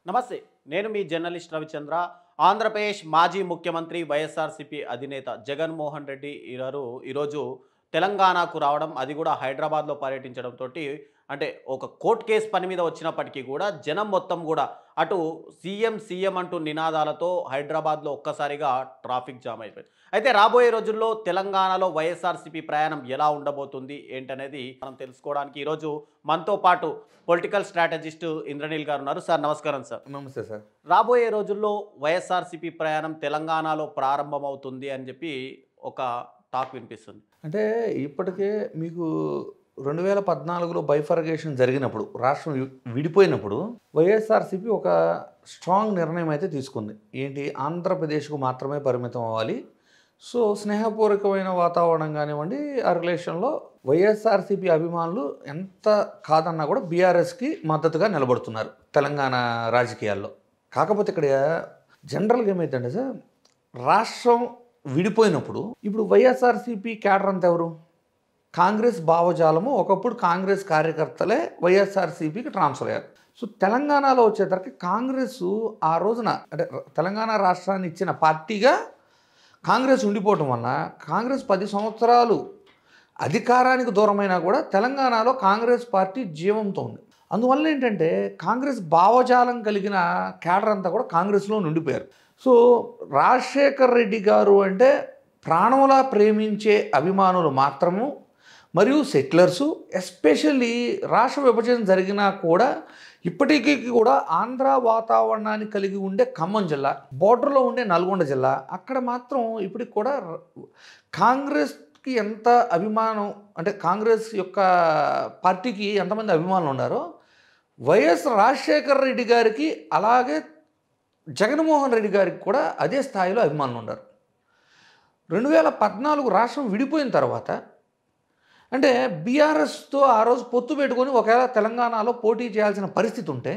నమస్తే. నేను మీ జర్నలిస్ట్ రవిచంద్ర. ఆంధ్రప్రదేశ్ మాజీ ముఖ్యమంత్రి వైఎస్ఆర్‌సీపీ అధినేత జగన్మోహన్ రెడ్డి ఈరోజు తెలంగాణకు రావడం, అది కూడా హైదరాబాద్‌లో పర్యటించడంతోటి అంటే ఒక కోర్ట్ కేస్ పని మీద వచ్చినప్పటికీ కూడా జనం మొత్తం కూడా అటు సీఎం సీఎం అంటూ నినాదాలతో హైదరాబాద్‌లో ఒక్కసారిగా ట్రాఫిక్ జామ్ అయిపోయింది. అయితే రాబోయే రోజుల్లో తెలంగాణలో వైఎస్ఆర్‌సీపీ ప్రయాణం ఎలా ఉండబోతుంది ఏంటనేది మనం తెలుసుకోవడానికి ఈరోజు మనతో పాటు పొలిటికల్ స్ట్రాటజిస్ట్ ఇంద్రనీల్ గారు ఉన్నారు. సార్ నమస్కారం సార్. నమస్తే సార్. రాబోయే రోజుల్లో వైఎస్ఆర్‌సీపీ ప్రయాణం తెలంగాణలో ప్రారంభమవుతుంది అని చెప్పి ఒక టాక్ వినిపిస్తుంది. అంటే ఇప్పటికే మీకు 2014లో బైఫర్గేషన్ జరిగినప్పుడు, రాష్ట్రం విడిపోయినప్పుడు వైఎస్ఆర్‌సీపీ ఒక స్ట్రాంగ్ నిర్ణయం అయితే తీసుకుంది. ఏంటి, ఆంధ్రప్రదేశ్కు మాత్రమే పరిమితం అవ్వాలి. సో స్నేహపూర్వకమైన వాతావరణం కానివ్వండి, ఆ రిలేషన్లో వైఎస్ఆర్‌సీపీ అభిమానులు ఎంత కాదన్నా కూడా బీఆర్ఎస్కి మద్దతుగా నిలబడుతున్నారు తెలంగాణ రాజకీయాల్లో. కాకపోతే ఇక్కడ జనరల్గా ఏమైందంటే సార్, రాష్ట్రం విడిపోయినప్పుడు ఇప్పుడు వైఎస్ఆర్‌సీపీ క్యాడర్ అంతా ఎవరు? కాంగ్రెస్ భావజాలము, ఒకప్పుడు కాంగ్రెస్ కార్యకర్తలే వైఎస్ఆర్‌సీపీకి ట్రాన్స్ఫర్ అయ్యారు. సో తెలంగాణలో వచ్చేసరికి కాంగ్రెస్ ఆ రోజున అంటే తెలంగాణ రాష్ట్రాన్ని ఇచ్చిన పార్టీగా కాంగ్రెస్ ఉండిపోవటం వల్ల కాంగ్రెస్ 10 సంవత్సరాలు అధికారానికి దూరమైనా కూడా తెలంగాణలో కాంగ్రెస్ పార్టీ జీవంతో ఉంది. అందువల్ల ఏంటంటే కాంగ్రెస్ భావజాలం కలిగిన క్యాడర్ అంతా కూడా కాంగ్రెస్లో ఉండిపోయారు. సో రాజశేఖర్ రెడ్డి గారు అంటే ప్రాణంలా ప్రేమించే అభిమానులు మాత్రము, మరియు సెటిలర్సు, ఎస్పెషల్లీ రాష్ట్ర విభజన జరిగినా కూడా ఇప్పటికీ కూడా ఆంధ్ర వాతావరణాన్ని కలిగి ఉండే ఖమ్మం జిల్లా, బోర్డర్లో ఉండే నల్గొండ జిల్లా, అక్కడ మాత్రం ఇప్పటికి కూడా కాంగ్రెస్కి ఎంత అభిమానం అంటే కాంగ్రెస్ యొక్క పార్టీకి ఎంతమంది అభిమానులు ఉన్నారో వైఎస్ రాజశేఖర్ రెడ్డి గారికి అలాగే జగన్మోహన్ రెడ్డి గారికి కూడా అదే స్థాయిలో అభిమానులు ఉన్నారు. 2014 రాష్ట్రం విడిపోయిన తర్వాత అంటే బీఆర్ఎస్తో ఆ రోజు పొత్తు పెట్టుకొని ఒకవేళ తెలంగాణలో పోటీ చేయాల్సిన పరిస్థితి ఉంటే,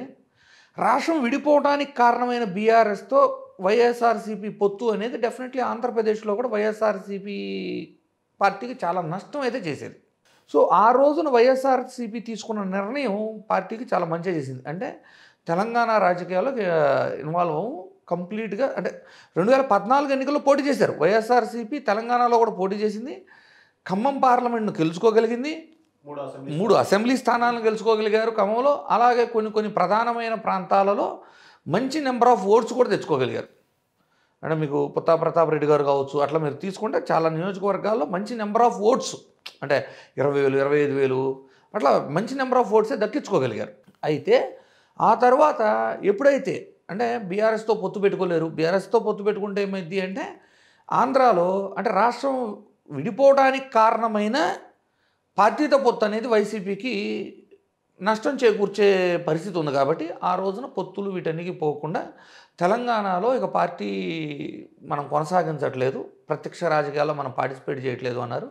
రాష్ట్రం విడిపోవడానికి కారణమైన బీఆర్ఎస్తో వైఎస్ఆర్‌సీపీ పొత్తు అనేది డెఫినెట్లీ ఆంధ్రప్రదేశ్లో కూడా వైఎస్ఆర్‌సీపీ పార్టీకి చాలా నష్టం అయితే చేసేది. సో ఆ రోజున వైఎస్ఆర్‌సీపీ తీసుకున్న నిర్ణయం పార్టీకి చాలా మంచిగా చేసింది. అంటే తెలంగాణ రాజకీయాల్లో ఇన్వాల్వ్ అవ్వం కంప్లీట్గా. అంటే 2014 ఎన్నికల్లో పోటీ చేశారు వైఎస్ఆర్‌సీపీ, తెలంగాణలో కూడా పోటీ చేసింది. ఖమ్మం పార్లమెంట్ను గెలుచుకోగలిగింది. 3 అసెంబ్లీ స్థానాలను గెలుచుకోగలిగారు ఖమ్మంలో. అలాగే కొన్ని ప్రధానమైన ప్రాంతాలలో మంచి నెంబర్ ఆఫ్ ఓట్స్ కూడా తెచ్చుకోగలిగారు. అంటే మీకు పుత్తా ప్రతాప్ రెడ్డి గారు కావచ్చు, అట్లా మీరు తీసుకుంటే చాలా నియోజకవర్గాల్లో మంచి నెంబర్ ఆఫ్ ఓట్స్ అంటే 20,000, 25,000 అట్లా మంచి నెంబర్ ఆఫ్ ఓట్సే దక్కించుకోగలిగారు. అయితే ఆ తర్వాత ఎప్పుడైతే అంటే బీఆర్ఎస్తో పొత్తు పెట్టుకోలేరు, బీఆర్ఎస్తో పొత్తు పెట్టుకుంటే ఏమైంది అంటే ఆంధ్రాలో అంటే రాష్ట్రం విడిపోవడానికి కారణమైన పార్టీతో పొత్తు అనేది వైసీపీకి నష్టం చేకూర్చే పరిస్థితి ఉంది. కాబట్టి ఆ రోజున పొత్తులు వీటన్నిటికీ పోకుండా తెలంగాణలో ఇక పార్టీ మనం కొనసాగించట్లేదు, ప్రత్యక్ష రాజకీయాల్లో మనం పార్టిసిపేట్ చేయట్లేదు అన్నారు.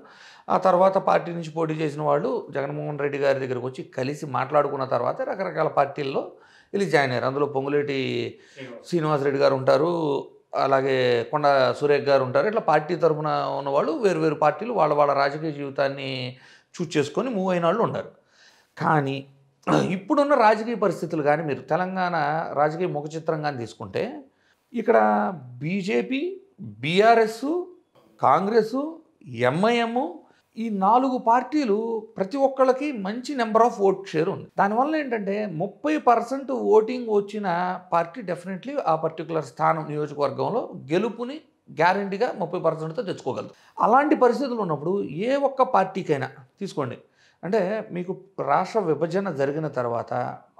ఆ తర్వాత పార్టీ నుంచి పోటీ చేసిన వాళ్ళు జగన్మోహన్ రెడ్డి గారి దగ్గరికి వచ్చి కలిసి మాట్లాడుకున్న తర్వాత రకరకాల పార్టీల్లో వెళ్ళి జాయిన్ అయ్యారు. అందులో పొంగులేటి శ్రీనివాసరెడ్డి గారు ఉంటారు, అలాగే కొండ సురేఖ్ గారు ఉంటారు. ఇట్లా పార్టీ తరఫున ఉన్నవాళ్ళు వేరు పార్టీలు వాళ్ళ రాజకీయ జీవితాన్ని చూస్ చేసుకొని మూవ్ అయిన వాళ్ళు ఉన్నారు. కానీ ఇప్పుడున్న రాజకీయ పరిస్థితులు కానీ మీరు తెలంగాణ రాజకీయ ముఖ చిత్రం కానీ తీసుకుంటే ఇక్కడ బీజేపీ, బీఆర్ఎస్, కాంగ్రెస్, ఎంఐఎం ఈ 4 పార్టీలు ప్రతి ఒక్కళ్ళకి మంచి నెంబర్ ఆఫ్ ఓట్ షేర్ ఉంది. దానివల్ల ఏంటంటే 30% ఓటింగ్ వచ్చిన పార్టీ డెఫినెట్లీ ఆ పర్టికులర్ స్థానం నియోజకవర్గంలో గెలుపుని గ్యారంటీగా 30%తో తెచ్చుకోగలదు. అలాంటి పరిస్థితులు ఉన్నప్పుడు ఏ ఒక్క పార్టీకైనా తీసుకోండి, అంటే మీకు రాష్ట్ర విభజన జరిగిన తర్వాత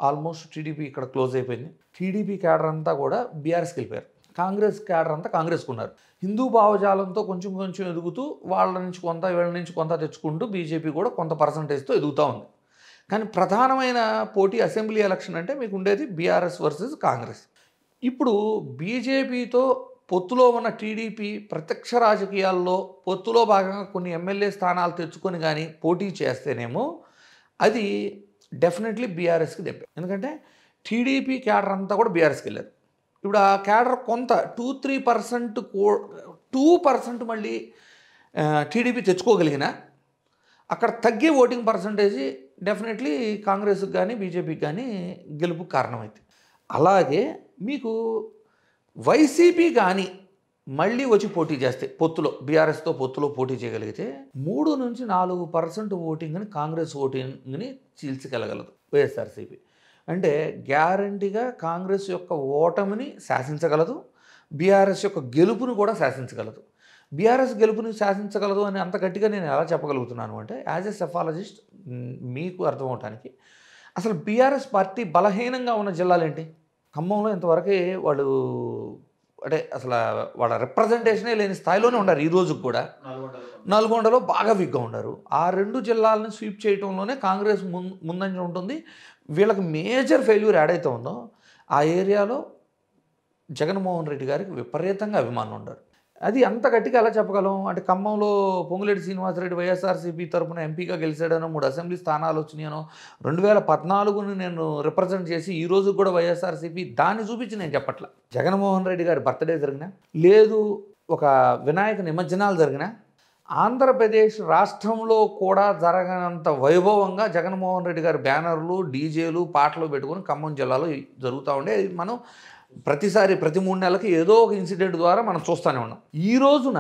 ఆల్మోస్ట్ టీడీపీ ఇక్కడ క్లోజ్ అయిపోయింది. టీడీపీ క్యాడర్ అంతా కూడా బీఆర్ఎస్కి వెళ్ళిపోయారు. కాంగ్రెస్ క్యాడర్ అంతా కాంగ్రెస్కు ఉన్నారు. హిందూ భావజాలంతో కొంచెం ఎదుగుతూ వాళ్ళ నుంచి కొంత వీళ్ళ నుంచి కొంత తెచ్చుకుంటూ బీజేపీ కూడా కొంత పర్సంటేజ్తో ఎదుగుతూ ఉంది. కానీ ప్రధానమైన పోటీ అసెంబ్లీ ఎలక్షన్ అంటే మీకు ఉండేది బీఆర్ఎస్ వర్సెస్ కాంగ్రెస్. ఇప్పుడు బీజేపీతో పొత్తులో ఉన్న టీడీపీ ప్రత్యక్ష రాజకీయాల్లో పొత్తులో భాగంగా కొన్ని ఎమ్మెల్యే స్థానాలు తెచ్చుకొని కానీ పోటీ చేస్తేనేమో అది డెఫినెట్లీ బీఆర్ఎస్కి దెబ్బ. ఎందుకంటే టీడీపీ క్యాడర్ అంతా కూడా బీఆర్ఎస్కి వెళ్ళారు. ఇప్పుడు ఆ క్యాడర్ కొంత 2% మళ్ళీ టీడీపీ తెచ్చుకోగలిగిన అక్కడ తగ్గే ఓటింగ్ పర్సంటేజ్ డెఫినెట్లీ కాంగ్రెస్కి కానీ బీజేపీకి కానీ గెలుపుకి కారణమైంది. అలాగే మీకు వైసీపీ కానీ మళ్ళీ వచ్చి పోటీ చేస్తే పొత్తులో బీఆర్ఎస్తో పొత్తులో పోటీ చేయగలిగితే 3-4% ఓటింగ్ని కాంగ్రెస్ ఓటింగ్ని చీల్చగలగలదు వైఎస్ఆర్సీపీ. అంటే గ్యారంటీగా కాంగ్రెస్ యొక్క ఓటమిని శాసించగలదు, బీఆర్ఎస్ యొక్క గెలుపును కూడా శాసించగలదు. బీఆర్ఎస్ గెలుపుని శాసించగలదు అని అంత గట్టిగా నేను ఎలా చెప్పగలుగుతున్నాను అంటే, యాజ్ ఎ సెఫాలజిస్ట్ మీకు అర్థమవటానికి, అసలు బీఆర్ఎస్ పార్టీ బలహీనంగా ఉన్న జిల్లాలు ఏంటి? ఖమ్మంలో ఇంతవరకు వాళ్ళు అంటే అసలు వాళ్ళ రిప్రజెంటేషనే లేని స్థాయిలోనే ఉన్నారు ఈ రోజుకి కూడా. నల్గొండలో బాగా వీక్గా ఉన్నారు. ఆ 2 జిల్లాలను స్వీప్ చేయడంలోనే కాంగ్రెస్ ముందంజ ఉంటుంది. వీళ్ళకి మేజర్ ఫెయిల్యూర్ యాడ్ అయితే ఉందో ఆ ఏరియాలో జగన్మోహన్ రెడ్డి గారికి విపరీతంగా అభిమానులు ఉన్నారు. అది అంత గట్టిగా ఎలా చెప్పగలం అంటే, ఖమ్మంలో పొంగులేటి శ్రీనివాసరెడ్డి వైఎస్ఆర్సీపీ తరఫున ఎంపీగా గెలిచాడనో, 3 అసెంబ్లీ స్థానాలు వచ్చినాయనో, 2014ని నేను రిప్రజెంట్ చేసి ఈ రోజు కూడా వైఎస్ఆర్సీపీ దాన్ని చూపించి నేను చెప్పట్లా. జగన్మోహన్ రెడ్డి గారి బర్త్డే జరిగినా, లేదు ఒక వినాయక నిమజ్జనాలు జరిగినా, ఆంధ్రప్రదేశ్ రాష్ట్రంలో కూడా జరగనంత వైభవంగా జగన్మోహన్ రెడ్డి గారి బ్యానర్లు, డీజేలు, పాటలు పెట్టుకొని ఖమ్మం జిల్లాలో జరుగుతూ ఉండే మనం ప్రతిసారి ప్రతి 3 నెలలకి ఏదో ఒక ఇన్సిడెంట్ ద్వారా మనం చూస్తూనే ఉన్నాం. ఈ రోజున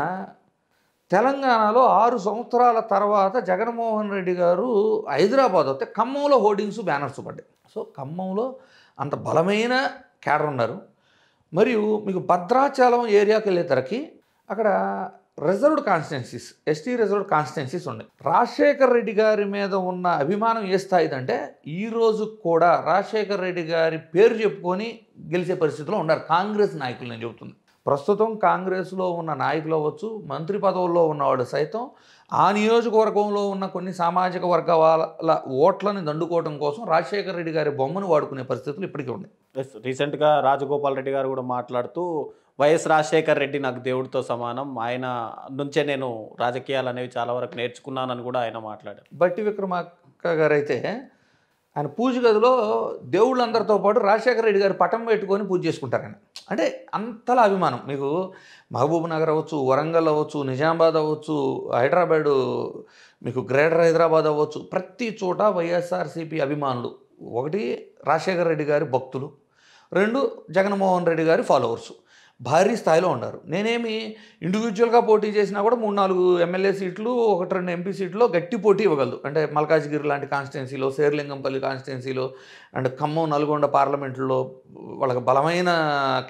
తెలంగాణలో 6 సంవత్సరాల తర్వాత జగన్మోహన్ రెడ్డి గారు హైదరాబాద్ వస్తే ఖమ్మంలో హోర్డింగ్స్, బ్యానర్స్ పడ్డాయి. సో ఖమ్మంలో అంత బలమైన క్యాడర్ ఉన్నారు. మరియు మీకు భద్రాచలం ఏరియాకి వెళ్ళేసరికి అక్కడ reserved constituencies, ST reserved constituencies ఉన్నాయి. రాజశేఖర్ రెడ్డి గారి మీద ఉన్న అభిమానం ఏ స్థాయిదంటే, ఈ రోజు కూడా రాజశేఖర్ రెడ్డి గారి పేరు చెప్పుకొని గెలిచే పరిస్థితిలో ఉన్నారు కాంగ్రెస్ నాయకులు. నేను చెబుతుంది ప్రస్తుతం కాంగ్రెస్లో ఉన్న నాయకులు అవ్వచ్చు, మంత్రి పదవుల్లో ఉన్నవాడు సైతం ఆ నియోజకవర్గంలో ఉన్న కొన్ని సామాజిక వర్గాల ఓట్లను దండుకోవడం కోసం రాజశేఖర్ రెడ్డి గారి బొమ్మను వాడుకునే పరిస్థితులు ఇప్పటికీ ఉన్నాయి. రీసెంట్గా రాజగోపాల్ రెడ్డి గారు కూడా మాట్లాడుతూ, వైఎస్ రాజశేఖర్ రెడ్డి నాకు దేవుడితో సమానం, ఆయన నుంచే నేను రాజకీయాలు అనేవి చాలా వరకు నేర్చుకున్నానని కూడా ఆయన మాట్లాడారు. బట్టి విక్రమార్క గారు అయితే ఆయన పూజ గదిలో దేవుళ్ళందరితో పాటు రాజశేఖర రెడ్డి గారి పటం పెట్టుకొని పూజ చేసుకుంటారు ఆయన. అంటే అంతలా అభిమానం. మీకు మహబూబ్ నగర్ అవ్వచ్చు, వరంగల్ అవ్వచ్చు, నిజామాబాద్ అవ్వచ్చు, హైదరాబాదు, మీకు గ్రేటర్ హైదరాబాద్ అవ్వచ్చు, ప్రతి చోట వైఎస్ఆర్సీపీ అభిమానులు. 1 రాజశేఖర రెడ్డి గారి భక్తులు, 2 జగన్మోహన్ రెడ్డి గారి ఫాలోవర్సు భారీ స్థాయిలో ఉన్నారు. నేనేమి ఇండివిజువల్గా పోటీ చేసినా కూడా 3-4 ఎమ్మెల్యే సీట్లు, 1-2 ఎంపీ సీట్లో గట్టి పోటీ ఇవ్వగలదు. అంటే మల్కాజ్గిరి లాంటి కాన్స్టిట్యున్సీలో, శేర్లింగంపల్లి కాన్స్టిట్యున్సీలో అండ్ ఖమ్మం, నల్గొండ పార్లమెంట్లో వాళ్ళకి బలమైన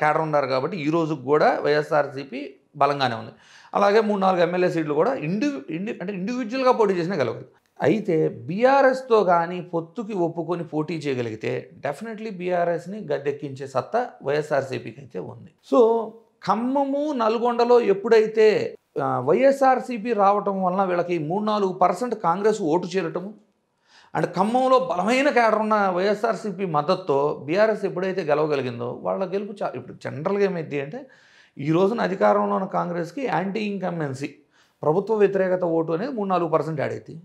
క్యాడర్ ఉన్నారు. కాబట్టి ఈ రోజుకి కూడా వైఎస్ఆర్సీపీ బలంగానే ఉంది. అలాగే 3-4 ఎమ్మెల్యే సీట్లు కూడా అంటే ఇండివిజువల్గా పోటీ చేసినా గెలవదు. అయితే బీఆర్ఎస్తో కానీ పొత్తుకి ఒప్పుకొని పోటీ చేయగలిగితే డెఫినెట్లీ బీఆర్ఎస్ని గద్దెక్కించే సత్తా వైఎస్ఆర్సీపీకి అయితే ఉంది. సో ఖమ్మము, నల్గొండలో ఎప్పుడైతే వైఎస్ఆర్సీపీ రావటం వలన వీళ్ళకి 3-4% కాంగ్రెస్ ఓటు చేరటము, అండ్ ఖమ్మంలో బలమైన క్యాడర్ ఉన్న వైఎస్ఆర్సీపీ మద్దతుతో బీఆర్ఎస్ ఎప్పుడైతే గెలవగలిగిందో వాళ్ళ గెలుపు ఇప్పుడు జనరల్గా ఏమైంది అంటే, ఈ రోజున అధికారంలో ఉన్న కాంగ్రెస్కి యాంటీ ఇన్కంబెన్సీ, ప్రభుత్వ వ్యతిరేకత ఓటు అనేది 3-4% యాడ్ అవుతుంది.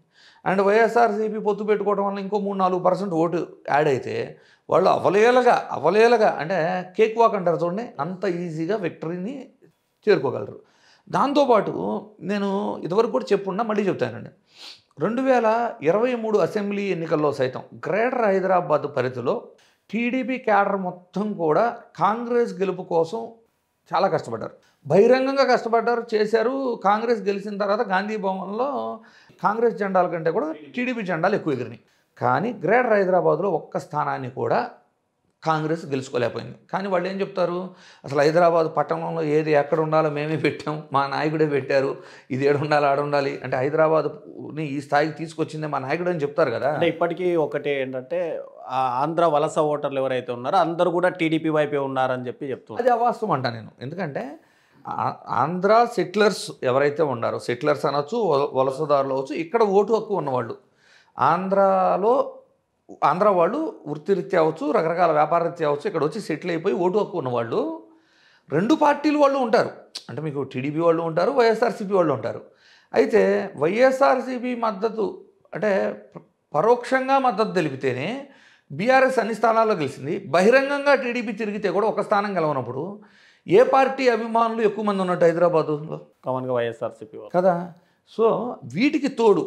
అండ్ వైఎస్ఆర్సీపీ పొత్తు పెట్టుకోవడం వల్ల ఇంకో 3-4% ఓటు యాడ్ అయితే వాళ్ళు అవలేలగా అంటే కేక్ వాక్ అంటారు చూడండి, అంత ఈజీగా విక్టరీని చేరుకోగలరు. దాంతోపాటు నేను ఇదివరకు కూడా చెప్పున్నా, మళ్ళీ చెప్తానండి, 2023 అసెంబ్లీ ఎన్నికల్లో సైతం గ్రేటర్ హైదరాబాద్ పరిధిలో టీడీపీ క్యాడర్ మొత్తం కూడా కాంగ్రెస్ గెలుపు కోసం చాలా కష్టపడ్డారు, బహిరంగంగా కష్టపడ్డారు, చేశారు. కాంగ్రెస్ గెలిచిన తర్వాత గాంధీ భవన్లో కాంగ్రెస్ జెండాల కంటే కూడా టీడీపీ జెండాలు ఎక్కువ ఎగిరినాయి. కానీ గ్రేటర్ హైదరాబాద్లో ఒక్క స్థానాన్ని కూడా కాంగ్రెస్ గెలుచుకోలేకపోయింది. కానీ వాళ్ళు ఏం చెప్తారు, అసలు హైదరాబాద్ పట్టణంలో ఏది ఎక్కడ ఉండాలో మేమే పెట్టాం, మా నాయకుడే పెట్టారు, ఇది ఏడు ఉండాలి ఆడ ఉండాలి అంటే హైదరాబాద్ని ఈ స్థాయికి తీసుకొచ్చిందే మా నాయకుడు అని చెప్తారు కదా. అంటే ఇప్పటికీ ఒకటి ఏంటంటే, ఆంధ్ర వలస ఓటర్లు ఎవరైతే ఉన్నారో అందరూ కూడా టీడీపీ వైపే ఉన్నారని చెప్తున్నారు. అది అవాస్తవం అంట నేను. ఎందుకంటే ఆంధ్ర సెటిలర్స్ ఎవరైతే ఉన్నారో, సెటిలర్స్ అనొచ్చు, వలసదారులు అవచ్చు, ఇక్కడ ఓటు హక్కు ఉన్నవాళ్ళు, ఆంధ్ర వాళ్ళు వృత్తిరీత్యా అవచ్చు, రకరకాల వ్యాపార రీత్యా అవచ్చు, ఇక్కడ వచ్చి సెటిల్ అయిపోయి ఓటు హక్కు ఉన్నవాళ్ళు 2 పార్టీలు వాళ్ళు ఉంటారు. అంటే మీకు టీడీపీ వాళ్ళు ఉంటారు, వైఎస్ఆర్సీపీ వాళ్ళు ఉంటారు. అయితే వైఎస్ఆర్సీపీ మద్దతు అంటే పరోక్షంగా మద్దతు తెలిపితేనే బీఆర్ఎస్ అన్ని స్థానాల్లో గెలిచింది. బహిరంగంగా టీడీపీ తిరిగితే కూడా ఒక స్థానం గెలవనప్పుడు ఏ పార్టీ అభిమానులు ఎక్కువ మంది ఉన్నట్టు హైదరాబాదులో? కామన్గా వైఎస్ఆర్సీపీ కదా. సో వీటికి తోడు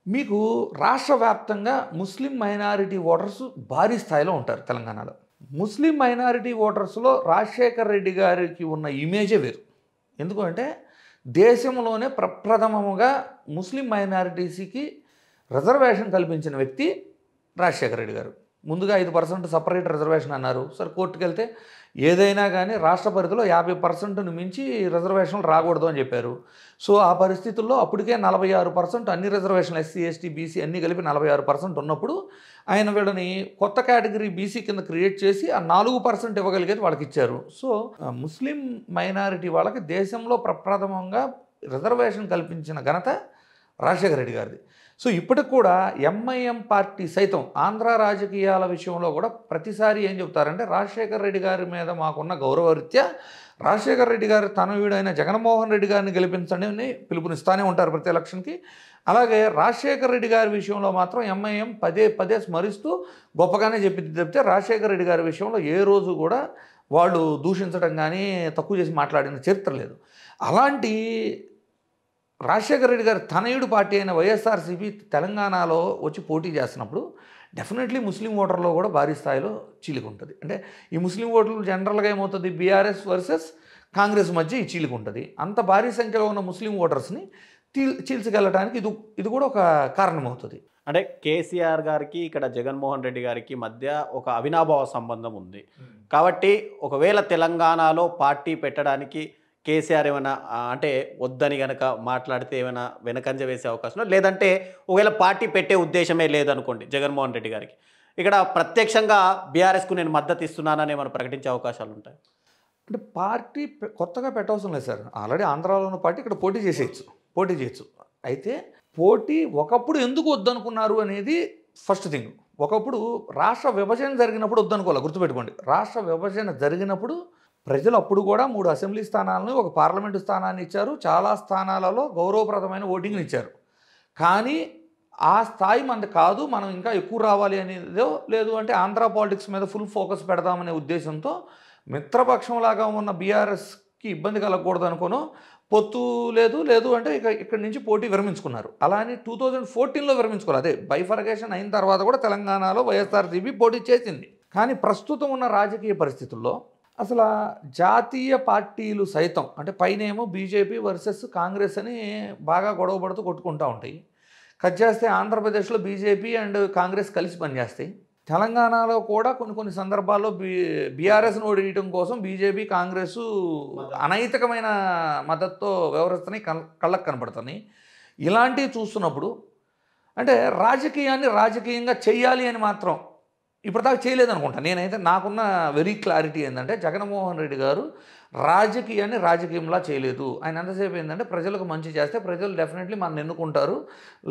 మీకు రాష్ట్ర వ్యాప్తంగా ముస్లిం మైనారిటీ ఓటర్స్ భారీ స్థాయిలో ఉంటారు తెలంగాణలో. ముస్లిం మైనారిటీ ఓటర్స్లో రాజశేఖర్ రెడ్డి గారికి ఉన్న ఇమేజే వేరు. ఎందుకంటే దేశంలోనే ప్రప్రథమముగా ముస్లిం మైనారిటీస్కి రిజర్వేషన్ కల్పించిన వ్యక్తి రాజశేఖర రెడ్డి గారు. ముందుగా 5% సపరేట్ రిజర్వేషన్ అన్నారు. సరే కోర్టుకు వెళ్తే ఏదైనా కానీ రాష్ట్ర పరిధిలో 50%ను మించి రిజర్వేషన్లు రాకూడదు అని చెప్పారు. సో ఆ పరిస్థితుల్లో అప్పటికే 46% అన్ని రిజర్వేషన్లు ఎస్సీ ఎస్టీ బీసీ అన్నీ కలిపి 46% ఉన్నప్పుడు ఆయన వీళ్ళని కొత్త కేటగిరీ బీసీ కింద క్రియేట్ చేసి ఆ 4% ఇవ్వగలిగేది వాళ్ళకి ఇచ్చారు. సో ముస్లిం మైనారిటీ వాళ్ళకి దేశంలో ప్రప్రథమంగా రిజర్వేషన్ కల్పించిన ఘనత రాజశేఖర రెడ్డి గారిది. సో ఇప్పటికి కూడా ఎంఐఎం పార్టీ సైతం ఆంధ్ర రాజకీయాల విషయంలో కూడా ప్రతిసారి ఏం చెప్తారంటే రాజశేఖర రెడ్డి గారి మీద మాకున్న గౌరవరీత్యా రాజశేఖర రెడ్డి గారి తనయుడైన జగన్మోహన్ రెడ్డి గారిని గెలిపించండి అని పిలుపునిస్తూనే ఉంటారు ప్రతి ఎలక్షన్కి. అలాగే రాజశేఖర రెడ్డి గారి విషయంలో మాత్రం ఎంఐఎం పదే పదే స్మరిస్తూ గొప్పగానే చెప్తే రాజశేఖర రెడ్డి గారి విషయంలో ఏ రోజు కూడా వాళ్ళు దూషించడం కానీ తక్కువ చేసి మాట్లాడిన చరిత్ర లేదు. అలాంటి రాజశేఖర రెడ్డి గారి తనయుడు పార్టీ అయిన వైఎస్ఆర్సీపీ తెలంగాణలో వచ్చి పోటీ చేస్తున్నప్పుడు డెఫినెట్లీ ముస్లిం ఓటర్లో కూడా భారీ స్థాయిలో చీలిక ఉంటుంది. అంటే ఈ ముస్లిం ఓటర్లు జనరల్గా ఏమవుతుంది, బీఆర్ఎస్ వర్సెస్ కాంగ్రెస్ మధ్య ఈ చీలిక ఉంటుంది. అంత భారీ సంఖ్యలో ఉన్న ముస్లిం ఓటర్స్ని చీల్చగలడానికి ఇది కూడా ఒక కారణం అవుతుంది. అంటే కేసీఆర్ గారికి ఇక్కడ జగన్మోహన్ రెడ్డి గారికి మధ్య ఒక అవినాభావ సంబంధం ఉంది కాబట్టి ఒకవేళ తెలంగాణలో పార్టీ పెట్టడానికి కేసీఆర్ ఏమైనా అంటే వద్దని కనుక మాట్లాడితే ఏమైనా వెనకంజ వేసే అవకాశం లేదంటే ఒకవేళ పార్టీ పెట్టే ఉద్దేశమే లేదనుకోండి జగన్మోహన్ రెడ్డి గారికి ఇక్కడ ప్రత్యక్షంగా బీఆర్ఎస్కు నేను మద్దతు ఇస్తున్నానని ఏమైనా ప్రకటించే అవకాశాలు ఉంటాయి? అంటే పార్టీ కొత్తగా పెట్టవసరం లేదు సార్. ఆల్రెడీ ఆంధ్రాలో ఉన్న పార్టీ ఇక్కడ పోటీ చేయొచ్చు. అయితే పోటీ ఒకప్పుడు ఎందుకు వద్దనుకున్నారు అనేది ఫస్ట్ థింగ్. ఒకప్పుడు రాష్ట్ర విభజన జరిగినప్పుడు వద్దనుకోవాలి, గుర్తుపెట్టుకోండి. రాష్ట్ర విభజన జరిగినప్పుడు ప్రజలు అప్పుడు కూడా 3 అసెంబ్లీ స్థానాలను ఒక పార్లమెంటు స్థానాన్ని ఇచ్చారు. చాలా స్థానాలలో గౌరవప్రదమైన ఓటింగ్ని ఇచ్చారు. కానీ ఆ స్థాయి మనది కాదు, మనం ఇంకా ఎక్కువ రావాలి అనేదో లేదు అంటే ఆంధ్ర పాలిటిక్స్ మీద ఫుల్ ఫోకస్ పెడదామనే ఉద్దేశంతో మిత్రపక్షంలాగా ఉన్న బీఆర్ఎస్కి ఇబ్బంది కలగకూడదు అనుకోను పొత్తు లేదు అంటే ఇక్కడి నుంచి పోటీ విరమించుకున్నారు. అలా అని 2014లో విరమించుకోవాలి. అదే బైఫర్గేషన్ అయిన తర్వాత కూడా తెలంగాణలో వైఎస్ఆర్సీపీ పోటీ చేసింది. కానీ ప్రస్తుతం ఉన్న రాజకీయ పరిస్థితుల్లో అసలు జాతీయ పార్టీలు సైతం అంటే పైనేమో బీజేపీ వర్సెస్ కాంగ్రెస్ అని బాగా గొడవపడుతూ కొట్టుకుంటూ ఉంటాయి. కట్ చేస్తే ఆంధ్రప్రదేశ్లో బీజేపీ అండ్ కాంగ్రెస్ కలిసి పనిచేస్తాయి. తెలంగాణలో కూడా కొన్ని సందర్భాల్లో బీఆర్ఎస్ను ఓడించడం కోసం బీజేపీ కాంగ్రెస్ అనైతికమైన మద్దతుతో వ్యవహరిస్తున్నాయి, కళ్ళకు కనపడుతున్నాయి. ఇలాంటివి చూస్తున్నప్పుడు అంటే రాజకీయాన్ని రాజకీయంగా చెయ్యాలి అని మాత్రం ఇప్పటిదాకా చేయలేదనుకుంటా. నేనైతే నాకున్న వెరీ క్లారిటీ ఏంటంటే జగన్మోహన్ రెడ్డి గారు రాజకీయాన్ని రాజకీయంలా చేయలేదు. ఆయన ఎంతసేపు ఏంటంటే ప్రజలకు మంచి చేస్తే ప్రజలు డెఫినెట్లీ మనం ఎన్నుకుంటారు.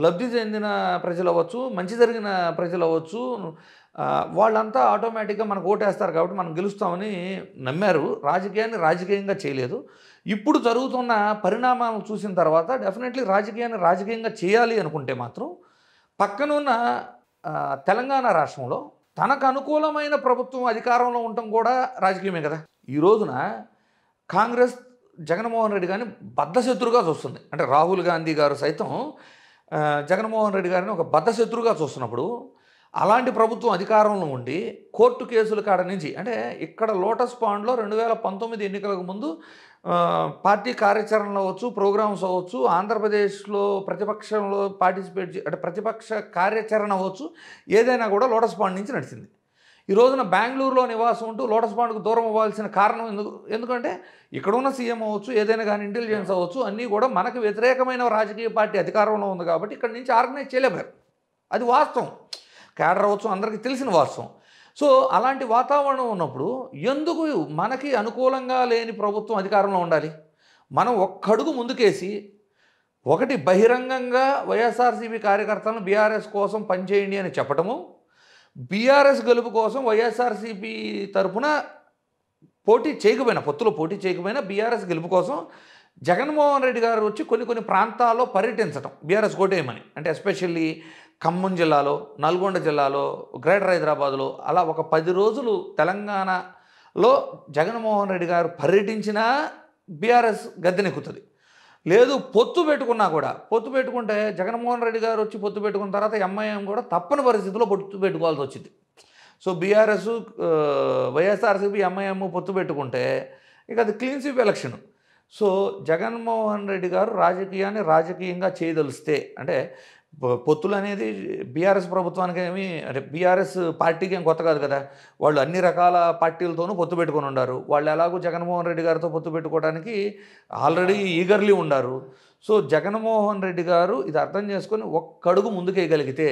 లబ్ధి చెందిన ప్రజలు అవ్వచ్చు, మంచి జరిగిన ప్రజలు అవ్వచ్చు, వాళ్ళంతా ఆటోమేటిక్గా మనకు ఓటేస్తారు కాబట్టి మనం గెలుస్తామని నమ్మారు. రాజకీయాన్ని రాజకీయంగా చేయలేదు. ఇప్పుడు జరుగుతున్న పరిణామాలను చూసిన తర్వాత డెఫినెట్లీ రాజకీయాన్ని రాజకీయంగా చేయాలి అనుకుంటే మాత్రం పక్కనున్న తెలంగాణ రాష్ట్రంలో తనకు అనుకూలమైన ప్రభుత్వం అధికారంలో ఉండటం కూడా రాజకీయమే కదా. ఈ రోజున కాంగ్రెస్ జగన్మోహన్ రెడ్డి గారిని బద్ధశత్రుగా చూస్తుంది. అంటే రాహుల్ గాంధీ గారు సైతం జగన్మోహన్ రెడ్డి గారిని ఒక బద్ధశత్రుగా చూస్తున్నప్పుడు అలాంటి ప్రభుత్వం అధికారంలో ఉండి కోర్టు కేసుల కాడ నుంచి అంటే ఇక్కడ లోటస్ పాండ్లో 2019 ఎన్నికలకు ముందు పార్టీ కార్యాచరణలు అవ్వచ్చు, ప్రోగ్రామ్స్ అవ్వచ్చు, ఆంధ్రప్రదేశ్లో ప్రతిపక్షంలో పార్టిసిపేట్ అంటే ప్రతిపక్ష కార్యాచరణ అవ్వచ్చు, ఏదైనా కూడా లోటస్ పాండ్ నుంచి నడిచింది. ఈ రోజున బెంగళూరులో నివాసం ఉంటూ లోటస్ పాండ్కు దూరం అవ్వాల్సిన కారణం ఎందుకంటే ఇక్కడ ఉన్న సీఎం అవ్వచ్చు, ఏదైనా కానీ ఇంటెలిజెన్స్ అవ్వచ్చు, అన్నీ కూడా మనకు వ్యతిరేకమైన రాజకీయ పార్టీ అధికారంలో ఉంది కాబట్టి ఇక్కడ నుంచి ఆర్గనైజ్ చేయలేపారు. అది వాస్తవం, క్యాడర్ అవ్వచ్చు, అందరికీ తెలిసిన వాస్తవం. సో అలాంటి వాతావరణం ఉన్నప్పుడు ఎందుకు మనకి అనుకూలంగా లేని ప్రభుత్వం అధికారంలో ఉండాలి? మనం ఒక్కడుగు ముందుకేసి ఒకటి బహిరంగంగా వైఎస్ఆర్సీపీ కార్యకర్తలను బీఆర్ఎస్ కోసం పనిచేయండి అని చెప్పటము, బీఆర్ఎస్ గెలుపు కోసం వైఎస్ఆర్సీపీ తరఫున పొత్తులో పోటీ చేయకపోయినా బీఆర్ఎస్ గెలుపు కోసం జగన్మోహన్ రెడ్డి గారు వచ్చి కొన్ని ప్రాంతాల్లో పర్యటించడం బీఆర్ఎస్ కోటేయమని. అంటే ఎస్పెషల్లీ ఖమ్మం జిల్లాలో, నల్గొండ జిల్లాలో, గ్రేటర్ హైదరాబాద్లో అలా ఒక 10 రోజులు తెలంగాణలో జగన్మోహన్ రెడ్డి గారు పర్యటించినా బీఆర్ఎస్ గద్దెనెక్కుతుంది. లేదు పొత్తు పెట్టుకుంటే జగన్మోహన్ రెడ్డి గారు వచ్చి పొత్తు పెట్టుకున్న తర్వాత ఎంఐఎం కూడా తప్పని పరిస్థితిలో పొత్తు పెట్టుకోవాల్సి వచ్చింది. సో బీఆర్ఎస్ వైఎస్ఆర్సీపీ ఎంఐఎం పొత్తు పెట్టుకుంటే ఇక అది clean sweep election. So Jaganmohan Reddy గారు రాజకీయాన్ని రాజకీయంగా చేయదలిస్తే అంటే పొత్తులు అనేది బీఆర్ఎస్ ప్రభుత్వానికి ఏమి అంటే బీఆర్ఎస్ పార్టీకి ఏం కొత్త కాదు కదా. వాళ్ళు అన్ని రకాల పార్టీలతోనూ పొత్తు పెట్టుకొని ఉన్నారు. వాళ్ళు ఎలాగో జగన్మోహన్ రెడ్డి గారితో పొత్తు పెట్టుకోవడానికి ఆల్రెడీ ఈగర్లీ ఉన్నారు. సో జగన్మోహన్ రెడ్డి గారు ఇది అర్థం చేసుకొని ఒక్కడుగు ముందుకేయగలిగితే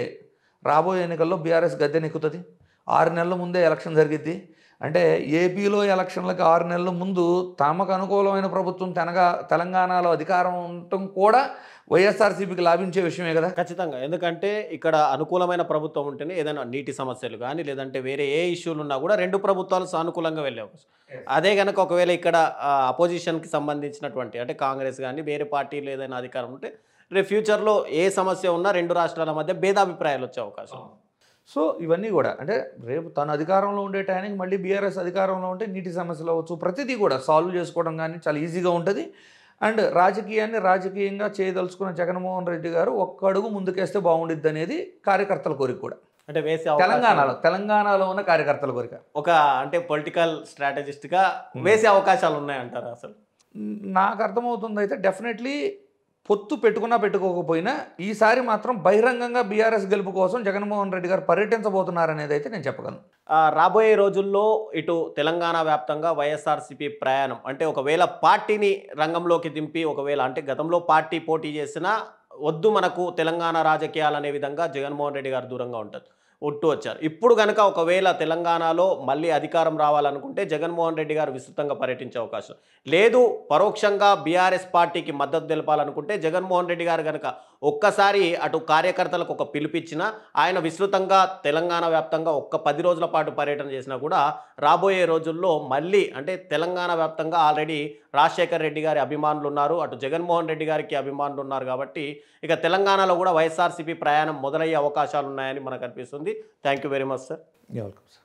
రాబోయే ఎన్నికల్లో బీఆర్ఎస్ గద్దెనెక్కుతుంది. 6 నెలల ముందే ఎలక్షన్ జరిగిద్ది. అంటే ఏపీలో ఎలక్షన్లకు 6 నెలల ముందు తమకు అనుకూలమైన ప్రభుత్వం తెలంగాణలో అధికారం ఉండటం కూడా వైఎస్ఆర్సీపీకి లాభించే విషయమే కదా. ఖచ్చితంగా. ఎందుకంటే ఇక్కడ అనుకూలమైన ప్రభుత్వం ఉంటేనే ఏదైనా నీటి సమస్యలు కానీ లేదంటే వేరే ఏ ఇష్యూలు ఉన్నా కూడా 2 ప్రభుత్వాలు సానుకూలంగా వెళ్ళే అవకాశం. అదే కనుక ఒకవేళ ఇక్కడ అపోజిషన్కి సంబంధించినటువంటి అంటే కాంగ్రెస్ కానీ వేరే పార్టీలు ఏదైనా అధికారం ఉంటే రేపు ఫ్యూచర్లో ఏ సమస్య ఉన్నా 2 రాష్ట్రాల మధ్య భేదాభిప్రాయాలు వచ్చే అవకాశం. సో ఇవన్నీ కూడా అంటే రేపు తను అధికారంలో ఉండే టైంకి మళ్ళీ బీఆర్ఎస్ అధికారంలో ఉంటే నీటి సమస్యలు అవ్వచ్చు, ప్రతిదీ కూడా సాల్వ్ చేసుకోవడం కానీ చాలా ఈజీగా ఉంటుంది. అండ్ రాజకీయాన్ని రాజకీయంగా చేయదలుచుకున్న జగన్మోహన్ రెడ్డి గారు ఒక్క అడుగు ముందుకేస్తే బాగుండిద్ది అనేది కార్యకర్తల కోరిక కూడా. అంటే వేసే తెలంగాణలో ఉన్న కార్యకర్తల కోరిక. ఒక అంటే పొలిటికల్ స్ట్రాటజిస్ట్గా వేసే అవకాశాలు ఉన్నాయంటారు. అసలు నాకు అర్థమవుతుంది అయితే డెఫినెట్లీ పొత్తు పెట్టుకున్నా పెట్టుకోకపోయినా ఈసారి మాత్రం బహిరంగంగా బీఆర్ఎస్ గెలుపు కోసం జగన్మోహన్ రెడ్డి గారు పర్యటించబోతున్నారనేది అయితే నేను చెప్పగలను. రాబోయే రోజుల్లో ఇటు తెలంగాణ వ్యాప్తంగా వైఎస్ఆర్సీపీ ప్రయాణం అంటే ఒకవేళ పార్టీని రంగంలోకి దింపి ఒకవేళ అంటే గతంలో పార్టీ పోటీ చేసినా వద్దు మనకు తెలంగాణ రాజకీయాలు అనే విధంగా జగన్మోహన్ రెడ్డి గారు దూరంగా ఉంటూ వచ్చారు. ఇప్పుడు కనుక ఒకవేళ తెలంగాణలో మళ్ళీ అధికారం రావాలనుకుంటే జగన్మోహన్ రెడ్డి గారు విస్తృతంగా పర్యటించే అవకాశం లేదు. పరోక్షంగా బీఆర్ఎస్ పార్టీకి మద్దతు తెలపాలనుకుంటే జగన్మోహన్ రెడ్డి గారు కనుక ఒక్కసారి అటు కార్యకర్తలకు ఒక పిలుపిచ్చిన ఆయన విస్తృతంగా తెలంగాణ వ్యాప్తంగా 10 రోజుల పాటు పర్యటన చేసినా కూడా రాబోయే రోజుల్లో మళ్ళీ అంటే తెలంగాణ వ్యాప్తంగా ఆల్రెడీ రాజశేఖర్ రెడ్డి గారి అభిమానులు ఉన్నారు, అటు జగన్మోహన్ రెడ్డి గారికి అభిమానులు ఉన్నారు. కాబట్టి ఇక తెలంగాణలో కూడా వైఎస్ఆర్సీపీ ప్రయాణం మొదలయ్యే అవకాశాలు ఉన్నాయని మనకు అనిపిస్తుంది. Thank you very much sir. Welcome sir.